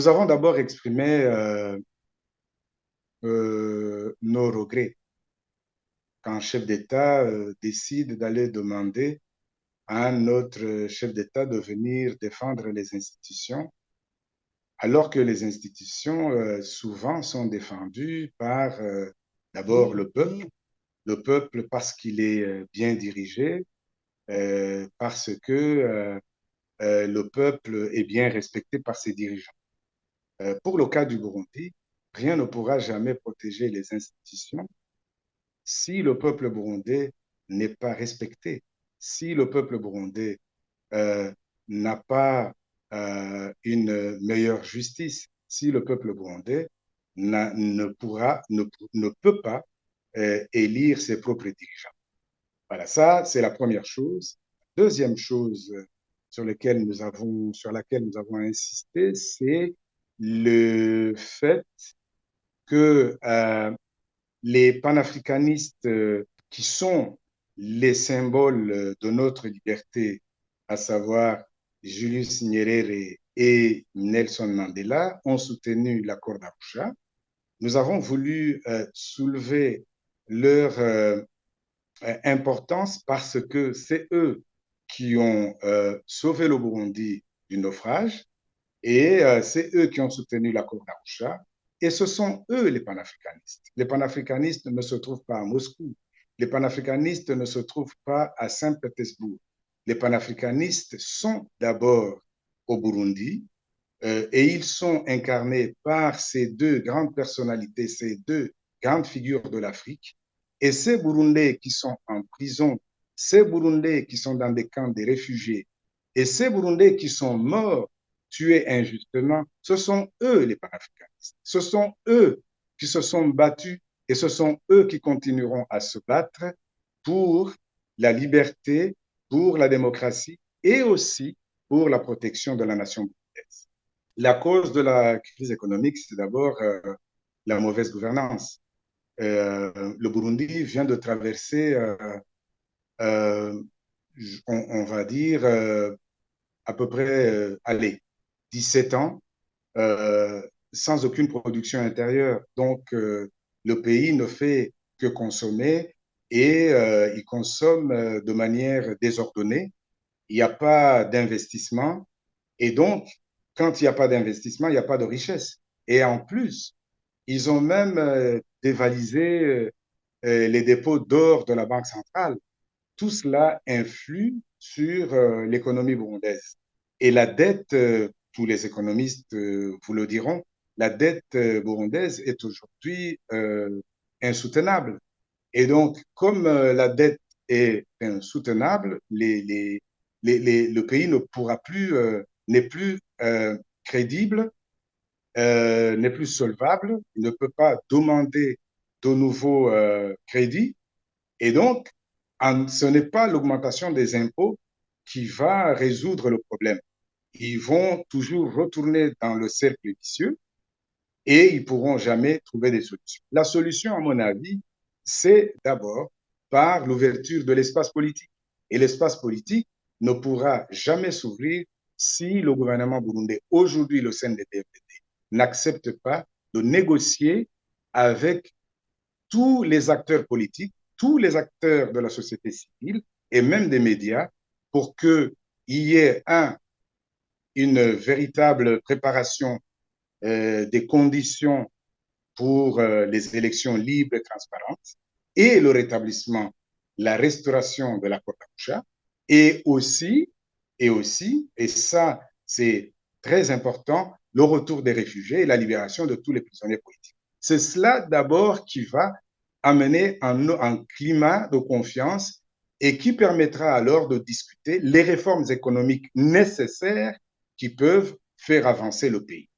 Nous avons d'abord exprimé nos regrets quand un chef d'État décide d'aller demander à un autre chef d'État de venir défendre les institutions, alors que les institutions souvent sont défendues par d'abord le peuple parce qu'il est bien dirigé, parce que le peuple est bien respecté par ses dirigeants. Pour le cas du Burundi, rien ne pourra jamais protéger les institutions si le peuple burundais n'est pas respecté, si le peuple burundais euh, n'a pas une meilleure justice, si le peuple burundais ne peut pas élire ses propres dirigeants. Voilà, ça, c'est la première chose. Deuxième chose sur laquelle nous avons insisté, c'est le fait que les panafricanistes qui sont les symboles de notre liberté, à savoir Julius Nyerere et Nelson Mandela, ont soutenu l'accord d'Arusha. Nous avons voulu soulever leur importance parce que c'est eux qui ont sauvé le Burundi du naufrage et c'est eux qui ont soutenu l'accord d'Arusha. Et ce sont eux les panafricanistes. Les panafricanistes ne se trouvent pas à Moscou. Les panafricanistes ne se trouvent pas à Saint-Pétersbourg. Les panafricanistes sont d'abord au Burundi et ils sont incarnés par ces deux grandes personnalités, ces deux grandes figures de l'Afrique. Et ces Burundais qui sont en prison, ces Burundais qui sont dans des camps de réfugiés et ces Burundais qui sont morts, tués injustement, ce sont eux les panafricanistes. Ce sont eux qui se sont battus et ce sont eux qui continueront à se battre pour la liberté, pour la démocratie et aussi pour la protection de la nation burundaise. La cause de la crise économique, c'est d'abord la mauvaise gouvernance. Le Burundi vient de traverser, euh, on va dire, à peu près, allez, 17 ans euh, sans aucune production intérieure. Donc, le pays ne fait que consommer et il consomme de manière désordonnée. Il n'y a pas d'investissement. Et donc, quand il n'y a pas d'investissement, il n'y a pas de richesse. Et en plus, ils ont même dévalisé les dépôts d'or de la Banque centrale. Tout cela influe sur l'économie burundaise. Et la dette, tous les économistes vous le diront, la dette burundaise est aujourd'hui insoutenable. Et donc, comme la dette est insoutenable, le pays ne pourra plus, n'est plus crédible, n'est plus solvable, il ne peut pas demander de nouveaux crédits. Et donc, ce n'est pas l'augmentation des impôts qui va résoudre le problème. Ils vont toujours retourner dans le cercle vicieux et ils ne pourront jamais trouver des solutions. La solution, à mon avis, c'est d'abord par l'ouverture de l'espace politique. Et l'espace politique ne pourra jamais s'ouvrir si le gouvernement burundais, aujourd'hui le CNDD-FDD, n'accepte pas de négocier avec tous les acteurs politiques, tous les acteurs de la société civile et même des médias pour qu'il y ait une véritable préparation des conditions pour les élections libres et transparentes et le rétablissement, la restauration de l'accord d'Arusha et aussi, et ça c'est très important, le retour des réfugiés et la libération de tous les prisonniers politiques. C'est cela d'abord qui va amener un climat de confiance et qui permettra alors de discuter les réformes économiques nécessaires qui peuvent faire avancer le pays.